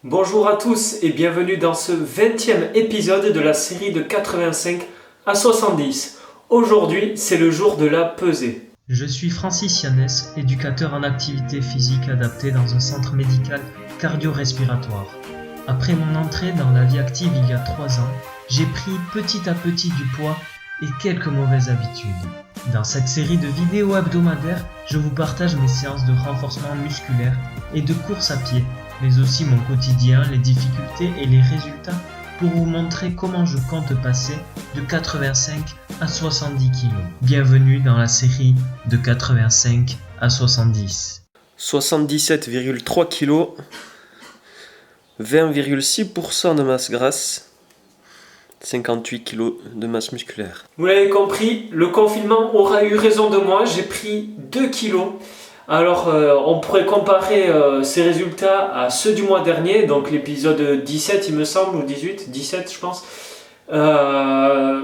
Bonjour à tous et bienvenue dans ce 20e épisode de la série de 85 à 70. Aujourd'hui, c'est le jour de la pesée. Je suis Francis Yannès, éducateur en activité physique adaptée dans un centre médical cardio-respiratoire. Après mon entrée dans la vie active il y a 3 ans, j'ai pris petit à petit du poids et quelques mauvaises habitudes. Dans cette série de vidéos hebdomadaires, je vous partage mes séances de renforcement musculaire et de course à pied, mais aussi mon quotidien, les difficultés et les résultats pour vous montrer comment je compte passer de 85 à 70 kg. Bienvenue dans la série de 85 à 70. 77,3 kg, 20,6% de masse grasse, 58 kg de masse musculaire. Vous l'avez compris, le confinement aura eu raison de moi, j'ai pris 2 kg. Alors on pourrait comparer ces résultats à ceux du mois dernier, donc l'épisode 17 il me semble, ou 18, 17 je pense.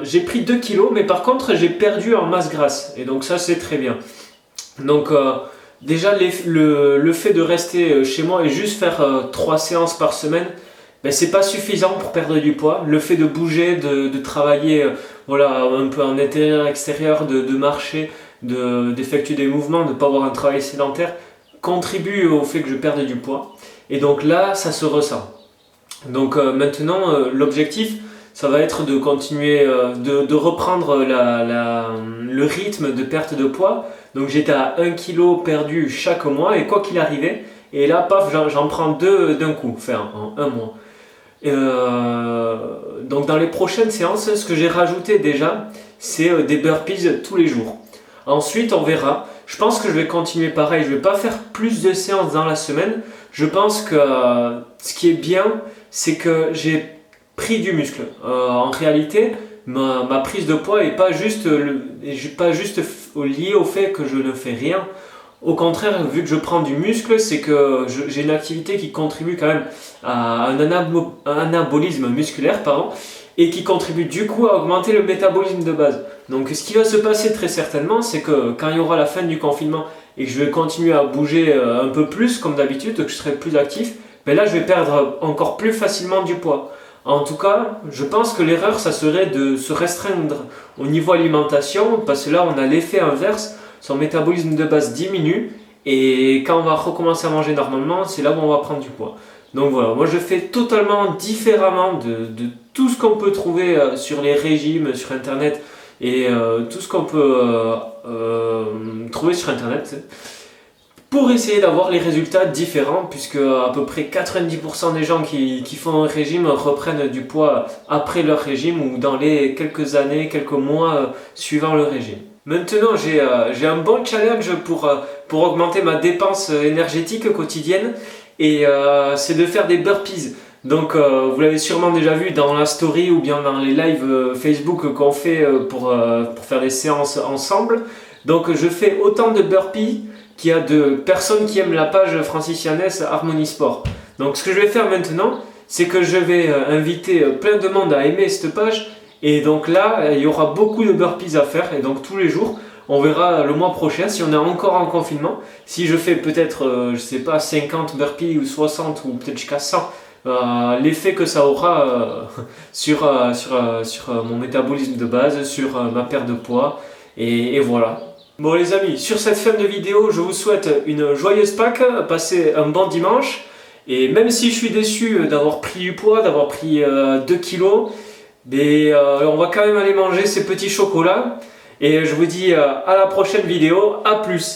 J'ai pris 2 kg, mais par contre j'ai perdu en masse grasse, et donc ça c'est très bien. Donc déjà le fait de rester chez moi et juste faire 3 séances par semaine, ben, c'est pas suffisant pour perdre du poids. Le fait de bouger, de travailler voilà, un peu en intérieur, extérieur, de marcher, d'effectuer des mouvements, de ne pas avoir un travail sédentaire, contribue au fait que je perde du poids. Et donc là, ça se ressent. Donc maintenant, l'objectif, ça va être de continuer, de reprendre le rythme de perte de poids. Donc j'étais à 1 kg perdu chaque mois, et quoi qu'il arrivait, et là, paf, j'en prends 2 d'un coup, enfin en un mois. Donc dans les prochaines séances, ce que j'ai rajouté déjà, c'est des burpees tous les jours. Ensuite, on verra. Je pense que je vais continuer pareil. Je ne vais pas faire plus de séances dans la semaine. Je pense que ce qui est bien, c'est que j'ai pris du muscle. En réalité, ma prise de poids n'est pas juste liée au fait que je ne fais rien. Au contraire, vu que je prends du muscle, c'est que j'ai une activité qui contribue quand même à un anabolisme musculaire, et qui contribue du coup à augmenter le métabolisme de base. Donc ce qui va se passer très certainement, c'est que quand il y aura la fin du confinement et que je vais continuer à bouger un peu plus comme d'habitude, que je serai plus actif, ben là je vais perdre encore plus facilement du poids. En tout cas, je pense que l'erreur, ça serait de se restreindre au niveau alimentation, parce que là on a l'effet inverse, son métabolisme de base diminue, et quand on va recommencer à manger normalement, c'est là où on va prendre du poids. Donc voilà, moi je fais totalement différemment de tout ce qu'on peut trouver sur les régimes, sur internet, et tout ce qu'on peut trouver sur internet, pour essayer d'avoir les résultats différents, puisque à peu près 90% des gens qui font un régime reprennent du poids après leur régime, ou dans les quelques années, quelques mois suivant le régime. Maintenant, j'ai un bon challenge pour augmenter ma dépense énergétique quotidienne, et c'est de faire des burpees. Donc vous l'avez sûrement déjà vu dans la story ou bien dans les lives Facebook qu'on fait pour faire des séances ensemble. Donc je fais autant de burpees qu'il y a de personnes qui aiment la page Francis Yannès Harmonie Sport. Donc ce que je vais faire maintenant, c'est que je vais inviter plein de monde à aimer cette page. Et donc là, il y aura beaucoup de burpees à faire, et donc tous les jours, on verra le mois prochain si on est encore en confinement. Si je fais peut-être, je sais pas, 50 burpees ou 60 ou peut-être jusqu'à 100, l'effet que ça aura sur mon métabolisme de base, sur ma perte de poids, et voilà. Bon les amis, sur cette fin de vidéo, je vous souhaite une joyeuse Pâques, passez un bon dimanche, et même si je suis déçu d'avoir pris du poids, d'avoir pris 2 kilos, mais on va quand même aller manger ces petits chocolats, et je vous dis à la prochaine vidéo, à plus.